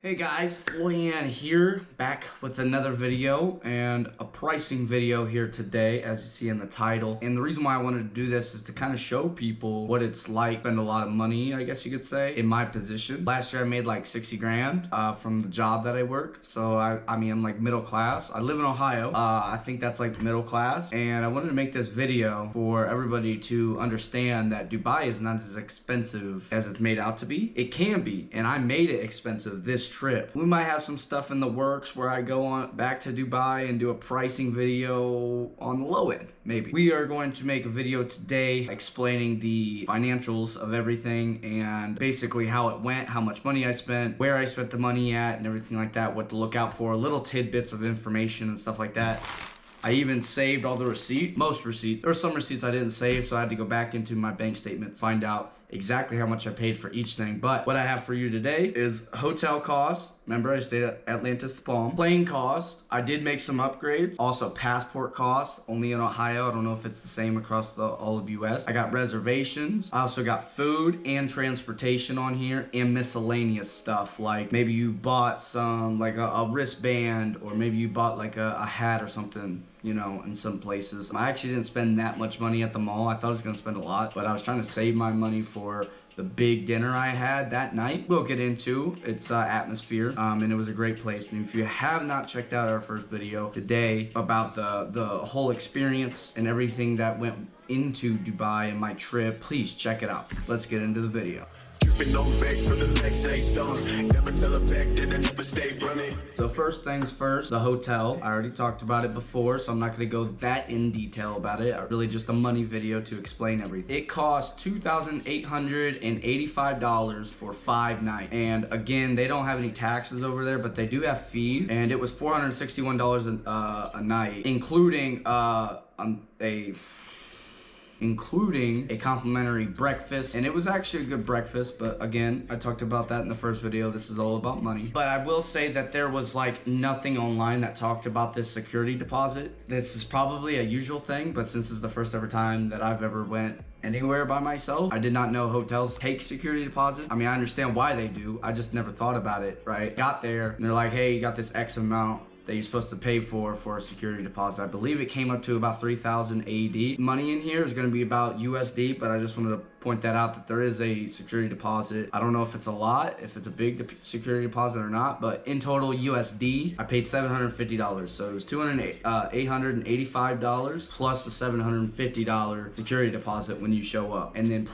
Hey guys, Floyan here, back with another video and a pricing video here today, as you see in the title. And the reason why I wanted to do this is to kind of show people what it's like, spend a lot of money, I guess you could say, in my position. Last year I made like 60 grand from the job that I work. So I mean, I'm like middle class. I live in Ohio. I think that's like middle class. And I wanted to make this video for everybody to understand that Dubai is not as expensive as it's made out to be. It can be, and I made it expensive this trip. We might have some stuff in the works where I go on back to Dubai and do a pricing video on the low end, maybe. We are going to make a video today explaining the financials of everything and basically how it went, how much money I spent, where I spent the money at, and everything like that, what to look out for, little tidbits of information and stuff like that. I even saved all the receipts, most receipts. There were some receipts I didn't save, so I had to go back into my bank statements, find out exactly how much I paid for each thing. But what I have for you today is hotel costs. Remember, I stayed at Atlantis Palm. Plane cost. I did make some upgrades. Also passport costs, only in Ohio. I don't know if it's the same across all of US. I got reservations. I also got food and transportation on here and miscellaneous stuff. Like maybe you bought some, like a wristband, or maybe you bought like a hat or something, you know, in some places. I actually didn't spend that much money at the mall. I thought I was gonna spend a lot, but I was trying to save my money for the big dinner I had that night. We'll get into its atmosphere, and it was a great place. And if you have not checked out our first video today about the whole experience and everything that went into Dubai and my trip, please check it out. Let's get into the video. So first things first, the hotel. I already talked about it before, so I'm not going to go that in detail about it. Really just a money video to explain everything. It cost $2,885 for 5 nights. And again, they don't have any taxes over there, but they do have fees. And it was $461 a night, including a complimentary breakfast. And it was actually a good breakfast, but again, I talked about that in the first video. This is all about money. But I will say that there was like nothing online that talked about this security deposit. This is probably a usual thing, but since it's the first ever time that I've ever went anywhere by myself, I did not know hotels take security deposit. I mean, I understand why they do. I just never thought about it, right? Got there and they're like, hey, you got this X amount that you're supposed to pay for a security deposit. I believe it came up to about 3,000 AD. Money in here is going to be about USD, but I just wanted to point that out that there is a security deposit. I don't know if it's a lot, if it's a big security deposit or not, but in total USD, I paid $750. So it was $885 plus the $750 security deposit when you show up. And then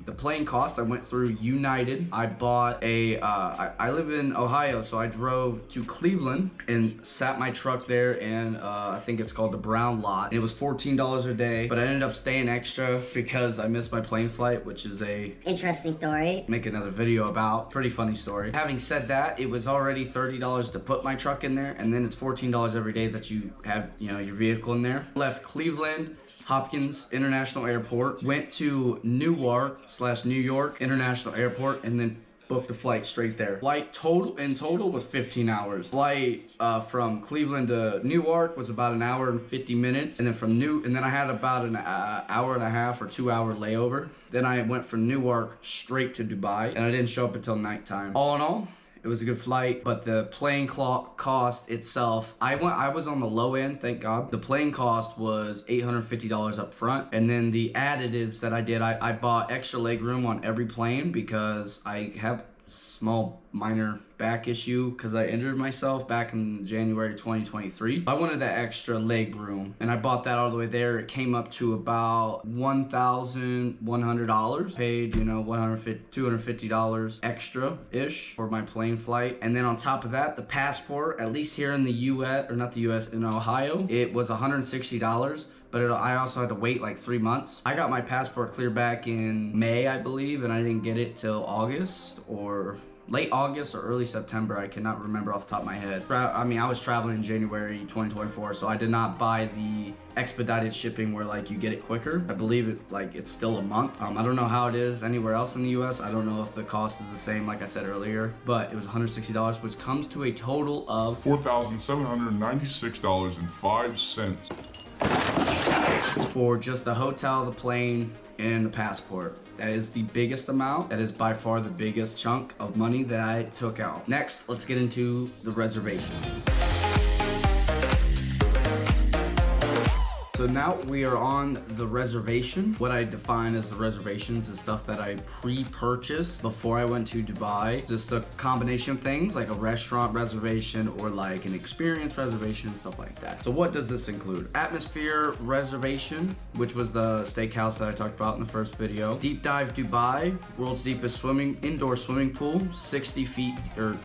the plane cost, I went through United. I bought I live in Ohio, so I drove to Cleveland and sat my truck there, and I think it's called the Brown Lot. And it was $14 a day, but I ended up staying extra because I missed my plane flight, which is a interesting story. Make another video about. Pretty funny story. Having said that, it was already $30 to put my truck in there, and then it's $14 every day that you have, you know, your vehicle in there. Left Cleveland Hopkins International Airport, went to Newark/New York International Airport, and then booked the flight straight there. Flight in total was 15 hours. Flight from Cleveland to Newark was about 1 hour and 50 minutes, and then I had about an hour and a half or 2 hour layover. Then I went from Newark straight to Dubai, and I didn't show up until nighttime. All in all, it was a good flight, but the plane cost itself, I was on the low end, thank God. The plane cost was $850 up front, and then the additives that I did, I bought extra leg room on every plane because I have small minor back issue because I injured myself back in January 2023. I wanted that extra leg room, and I bought that all the way there. It came up to about $1,100. Paid, you know, $250 extra-ish for my plane flight. And then on top of that, the passport, at least here in the US, or not the US, in Ohio, it was $160. But I also had to wait like 3 months. I got my passport clear back in May, I believe, and I didn't get it till August or late August or early September. I cannot remember off the top of my head. I mean, I was traveling in January 2024, so I did not buy the expedited shipping where like you get it quicker. I believe it's still a month. I don't know how it is anywhere else in the US. I don't know if the cost is the same like I said earlier, but it was $160, which comes to a total of $4,796.05 for just the hotel, the plane, and the passport. That is the biggest amount. That is by far the biggest chunk of money that I took out. Next, let's get into the reservation. So now we are on the reservation. What I define as the reservations is stuff that I pre-purchased before I went to Dubai. Just a combination of things like a restaurant reservation or like an experience reservation, stuff like that. So what does this include? Atmosphere reservation, which was the steakhouse that I talked about in the first video. Deep dive Dubai, world's deepest indoor swimming pool, 60 feet or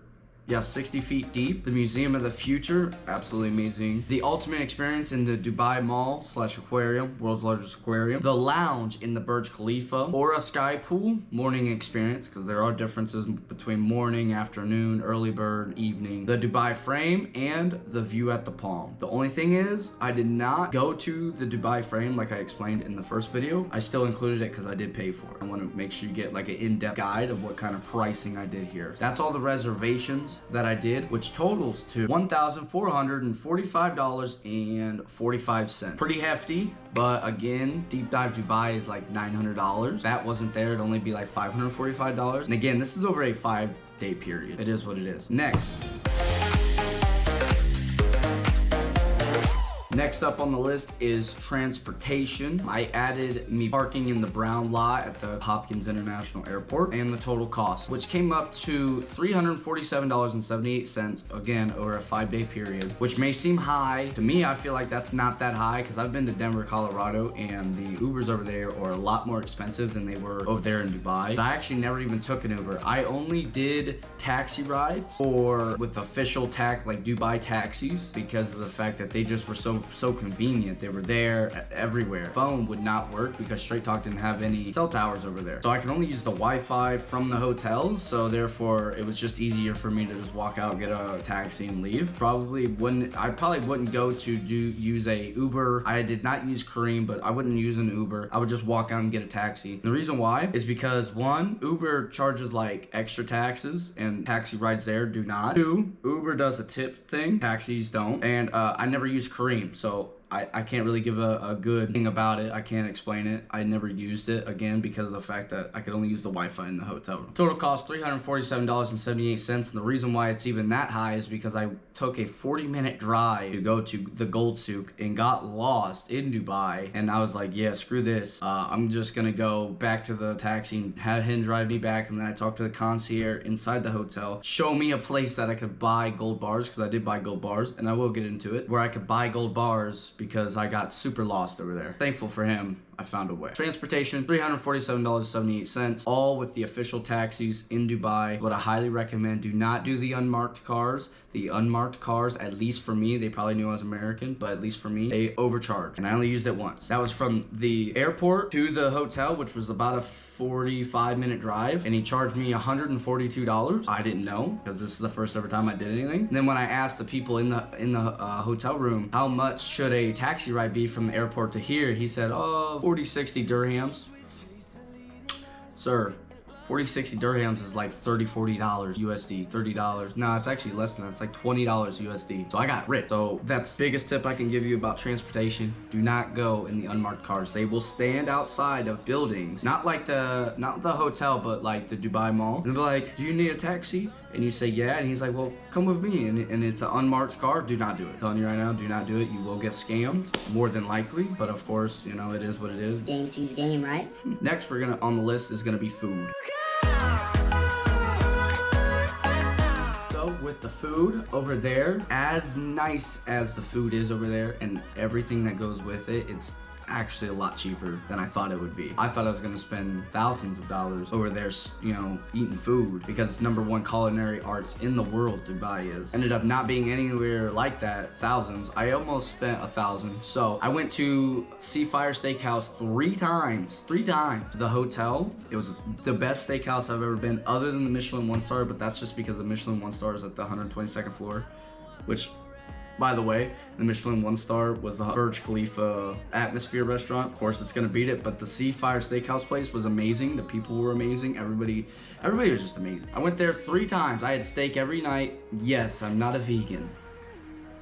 60 feet deep. The Museum of the Future, absolutely amazing. The ultimate experience in the Dubai Mall / aquarium, world's largest aquarium. The lounge in the Burj Khalifa, or a sky pool, morning experience, because there are differences between morning, afternoon, early bird, evening. The Dubai frame, and the view at the Palm. The only thing is, I did not go to the Dubai frame like I explained in the first video. I still included it because I did pay for it. I want to make sure you get like an in-depth guide of what kind of pricing I did here. That's all the reservations that I did, which totals to $1,445.45. Pretty hefty, but again, Deep Dive Dubai is like $900. That wasn't there, it'd only be like $545. And again, this is over a 5-day period. It is what it is. Next up on the list is transportation. I added me parking in the brown lot at the Hopkins International Airport and the total cost, which came up to $347.78, again, over a 5-day period, which may seem high. To me, I feel like that's not that high because I've been to Denver, Colorado, and the Ubers over there are a lot more expensive than they were over there in Dubai. But I actually never even took an Uber. I only did taxi rides or with official like Dubai taxis, because of the fact that they just were so convenient. They were there everywhere. Phone would not work because Straight Talk didn't have any cell towers over there. So I could only use the Wi-Fi from the hotels. So therefore it was just easier for me to just walk out, get a taxi and leave. I probably wouldn't go to use a Uber. I did not use Kareem, but I wouldn't use an Uber. I would just walk out and get a taxi. And the reason why is because 1, Uber charges like extra taxes and taxi rides there do not. 2, Uber does a tip thing, taxis don't. And I never use Kareem. So I can't really give a good thing about it. I can't explain it. I never used it, again, because of the fact that I could only use the Wi-Fi in the hotel room. Total cost $347.78, and the reason why it's even that high is because I took a 40-minute drive to go to the Gold Souk and got lost in Dubai, and I was like, yeah, screw this. I'm just gonna go back to the taxi and have him drive me back, and then I talked to the concierge inside the hotel, show me a place that I could buy gold bars, because I did buy gold bars, and I will get into it, where I could buy gold bars because I got super lost over there. Thankful for him, I found a way. Transportation, $347.78, all with the official taxis in Dubai. What I highly recommend, do not do the unmarked cars. The unmarked cars, at least for me, they probably knew I was American, but at least for me, they overcharged. And I only used it once. That was from the airport to the hotel, which was about a 45-minute drive, and he charged me $142. I didn't know, because this is the first ever time I did anything. And then when I asked the people in the hotel room, how much should a taxi ride be from the airport to here, he said, oh, 40-60 dirhams. Sir, 40-60 dirhams is like $30-40 USD, $30. No, it's actually less than that. It's like $20 USD. So I got rich. So that's the biggest tip I can give you about transportation. Do not go in the unmarked cars. They will stand outside of buildings, not the hotel, but like the Dubai Mall. And they'll be like, do you need a taxi? And you say, yeah, and he's like, well, come with me. And it's an unmarked car. Do not do it. I'm telling you right now, do not do it. You will get scammed, more than likely. But of course, you know, it is what it is. Game sees game, right? Next, on the list is gonna be food. So with the food over there, as nice as the food is over there and everything that goes with it, it's actually a lot cheaper than I thought it would be. I thought I was gonna spend thousands of dollars over there, you know, eating food, because it's #1 culinary arts in the world, Dubai is. Ended up not being anywhere like that, thousands. I almost spent $1,000. So I went to Seafire Steakhouse 3 times. The hotel, it was the best steakhouse I've ever been, other than the Michelin 1-star, but that's just because the Michelin 1-star is at the 122nd floor, which, by the way, the Michelin 1-star was the Burj Khalifa Atmosphere restaurant. Of course, it's gonna beat it, but the Seafire Steakhouse place was amazing. The people were amazing. Everybody was just amazing. I went there 3 times. I had steak every night. Yes, I'm not a vegan.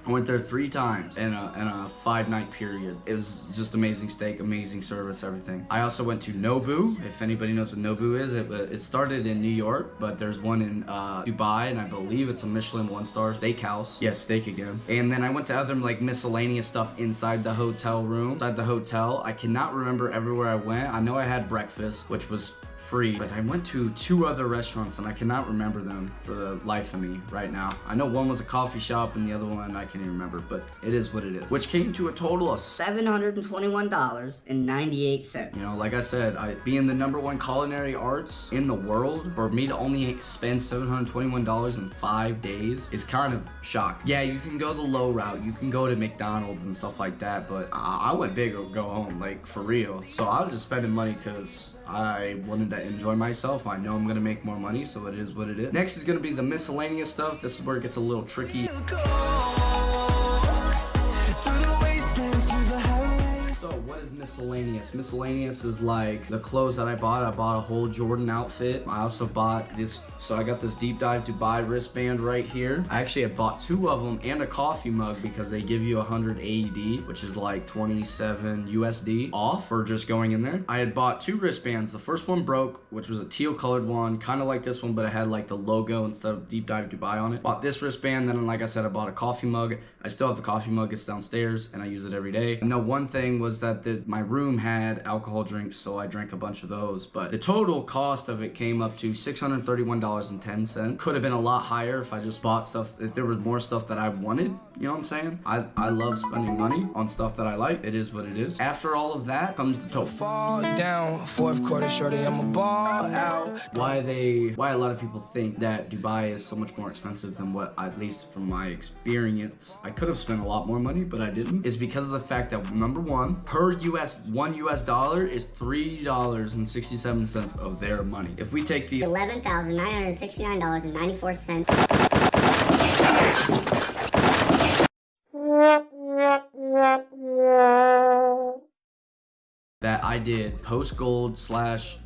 I went there 3 times in a 5-night period. It was just amazing steak, amazing service, everything. I also went to Nobu. If anybody knows what Nobu is, it started in New York, but there's one in Dubai, and I believe it's a Michelin 1-star steakhouse. Yes, steak again. And then I went to other like miscellaneous stuff inside the hotel room. Inside the hotel, I cannot remember everywhere I went. I know I had breakfast, which was free, but I went to 2 other restaurants and I cannot remember them for the life of me right now. I know one was a coffee shop and the other one I can't even remember, but it is what it is. Which came to a total of $721.98. You know, like I said, being the #1 culinary arts in the world, for me to only spend $721 in 5 days is kind of shocking. Yeah, you can go the low route, you can go to McDonald's and stuff like that, but I went big or go home, like for real. So I was just spending money because I wanted to enjoy myself. I know I'm gonna make more money, so it is what it is. Next is gonna be the miscellaneous stuff. This is where it gets a little tricky. What is miscellaneous? Miscellaneous is like the clothes that I bought. I bought a whole Jordan outfit. I also bought this, so I got this Deep Dive Dubai wristband right here. I actually have bought 2 of them and a coffee mug because they give you 100 AED, which is like 27 USD off for just going in there. I had bought 2 wristbands. The first one broke, which was a teal colored one, kind of like this one, but it had like the logo instead of Deep Dive Dubai on it. Bought this wristband, then like I said, I bought a coffee mug. I still have the coffee mug. It's downstairs and I use it every day. I know one thing was that my room had alcohol drinks, so I drank a bunch of those, but the total cost of it came up to $631.10. Could have been a lot higher if I just bought stuff, if there was more stuff that I wanted, you know what I'm saying? I love spending money on stuff that I like. It is what it is. After all of that comes the total. Fall down, 4th quarter shorty, I'm a ball out. Why a lot of people think that Dubai is so much more expensive than what, at least from my experience, I could have spent a lot more money, but I didn't, is because of the fact that #1, per $1 US dollar is $3.67 of their money. If we take the $11,969.94 that I did post gold /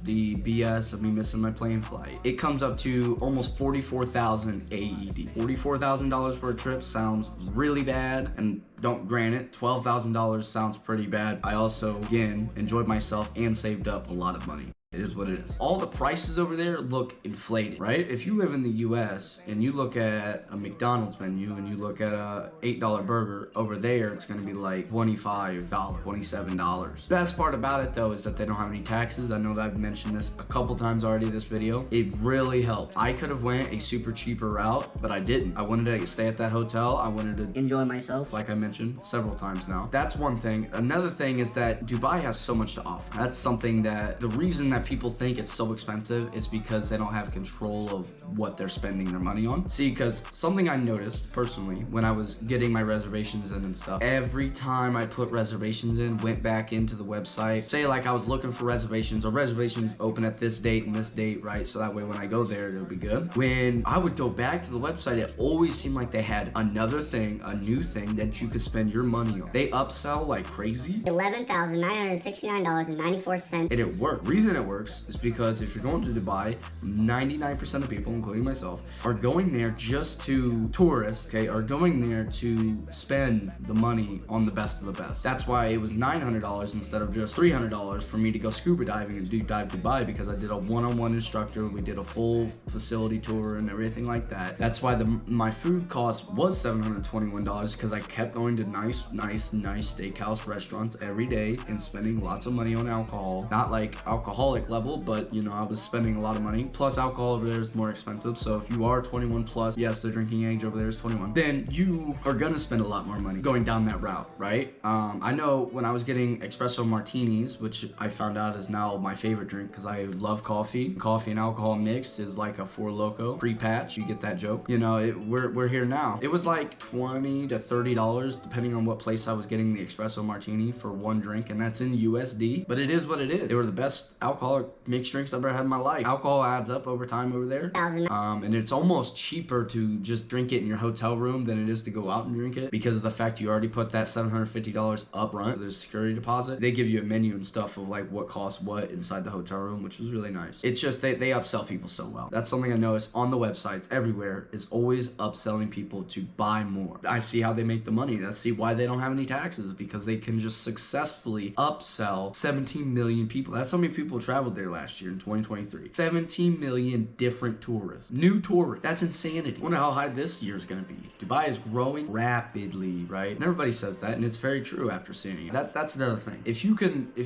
the BS of me missing my plane flight, it comes up to almost 44,000 AED. $44,000 for a trip sounds really bad, and granted, $12,000 sounds pretty bad. I also, again, enjoyed myself and saved up a lot of money. It is what it is. All the prices over there look inflated, right? If you live in the US and you look at a McDonald's menu and you look at a $8 burger, over there it's gonna be like $25, $27. Best part about it though is that they don't have any taxes. I know that I've mentioned this a couple times already in this video. It really helped. I could have went a super cheaper route, but I didn't. I wanted to stay at that hotel. I wanted to enjoy myself, like I mentioned several times now. That's one thing. Another thing is that Dubai has so much to offer. That's something that the reason that people think it's so expensive is because they don't have control of what they're spending their money on. See, because something I noticed personally when I was getting my reservations in and stuff, every time I put reservations in, went back into the website, say like I was looking for reservations, or reservations open at this date and this date, right? So that way when I go there, it'll be good. When I would go back to the website, it always seemed like they had another thing, a new thing that you could spend your money on. They upsell like crazy. $11,969.94. And it worked. Reason it works is because if you're going to Dubai, 99% of people, including myself, are going there just to tourists, okay, are going there to spend the money on the best of the best. That's why it was $900 instead of just $300 for me to go scuba diving and Deep Dive Dubai, because I did a one-on-one instructor. We did a full facility tour and everything like that. That's why my food cost was $721, because I kept going to nice steakhouse restaurants every day and spending lots of money on alcohol. Not like alcoholic level, but you know, I was spending a lot of money. Plus alcohol over there is more expensive, so if you are 21 plus, yes, the drinking age over there is 21, then you are gonna spend a lot more money going down that route, right? I know when I was getting espresso martinis, which I found out is now my favorite drink because I love coffee and alcohol mixed is like a Four Loko pre-patch. You get that joke? You know, we're here now. It was like $20 to $30 depending on what place I was getting the espresso martini for one drink, and that's in USD, but it is what it is. They were the best alcohol alcoholic mixed drinks I've ever had in my life. Alcohol adds up over time over there. And it's almost cheaper to just drink it in your hotel room than it is to go out and drink it because of the fact you already put that $750 up front for the security deposit. They give you a menu and stuff of like what costs what inside the hotel room, which was really nice. It's just they upsell people so well. That's something I noticed on the websites everywhere is always upselling people to buy more. I see how they make the money. I see why they don't have any taxes, because they can just successfully upsell 17 million people. That's how many people traveled there last year in 2023. 17 million different tourists. New tourists. That's insanity. I wonder how high this year is going to be. Dubai is growing rapidly, right? And everybody says that, and it's very true after seeing it. That's another thing. If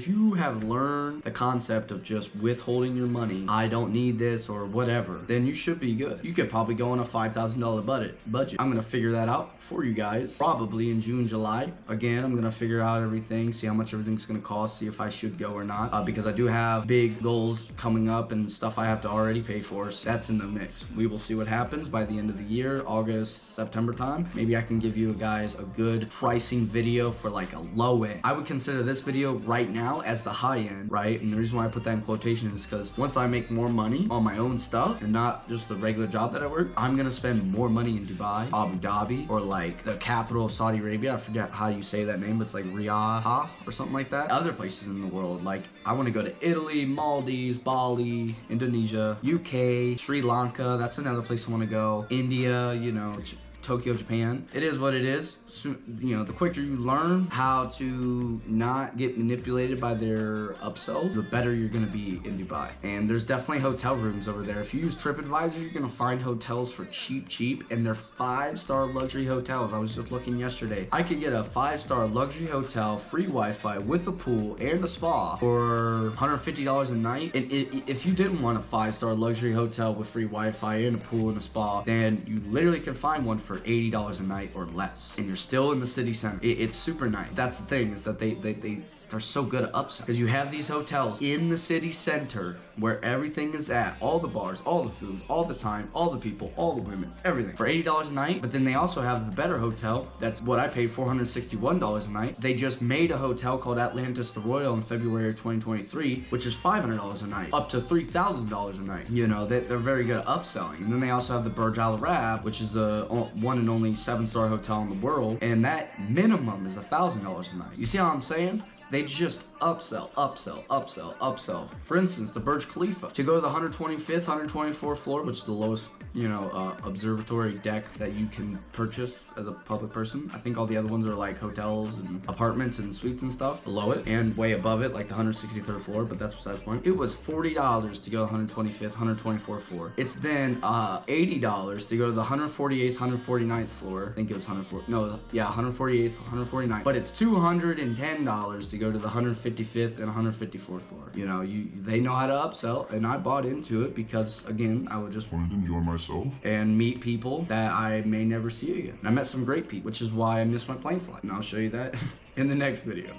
you have learned the concept of just withholding your money, I don't need this or whatever, then you should be good. You could probably go on a $5,000 budget. I'm going to figure that out for you guys probably in June, July. Again, I'm going to figure out everything, see how much everything's going to cost, see if I should go or not, because I do have big goals coming up and stuff I have to already pay for, so that's in the mix. We will see what happens by the end of the year, August, September time. Maybe I can give you guys a good pricing video for like a low end. I would consider this video right now as the high end, right? And the reason why I put that in quotation is because once I make more money on my own stuff and not just the regular job that I work, I'm gonna spend more money in Dubai, Abu Dhabi, or like the capital of Saudi Arabia. I forget how you say that name, but it's like Riyadh or something like that. Other places in the world, like I want to go to Italy, Maldives, Bali, Indonesia, UK, Sri Lanka. That's another place I want to go. India, you know, Tokyo, Japan. It is what it is. So, you know, the quicker you learn how to not get manipulated by their upsells, the better you're gonna be in Dubai. And there's definitely hotel rooms over there. If you use TripAdvisor, you're gonna find hotels for cheap, and they're 5-star luxury hotels. I was just looking yesterday. I could get a 5-star luxury hotel, free Wi-Fi with a pool and a spa for $150 a night. And if you didn't want a 5-star luxury hotel with free Wi-Fi and a pool and a spa, then you literally can find one for $80 a night or less, and you're still in the city center. It's super nice. That's the thing, is that they're so good at upsell, because you have these hotels in the city center where everything is at, all the bars, all the food, all the time, all the people, all the women, everything for $80 a night. But then they also have the better hotel. That's what I paid, $461 a night. They just made a hotel called Atlantis the Royal in February of 2023, which is $500 a night, up to $3,000 a night. You know, they're very good at upselling. And then they also have the Burj Al Arab, which is the one and only 7-star hotel in the world, and that minimum is $1,000 a night. You see how I'm saying? They just upsell. For instance, the Burj Khalifa. To go to the 125th, 124th floor, which is the lowest, you know, observatory deck that you can purchase as a public person. I think all the other ones are like hotels and apartments and suites and stuff below it, and way above it, like the 163rd floor, but that's besides the point. It was $40 to go to the 125th, 124th floor. It's then $80 to go to the 148th, 149th floor. I think it was 148th, 149th. But it's $210 to go to the 155th and 154th floor. You know, they know how to upsell, and I bought into it because, again, I would just wanted to enjoy myself and meet people that I may never see again. And I met some great people, which is why I missed my plane flight, and I'll show you that in the next video.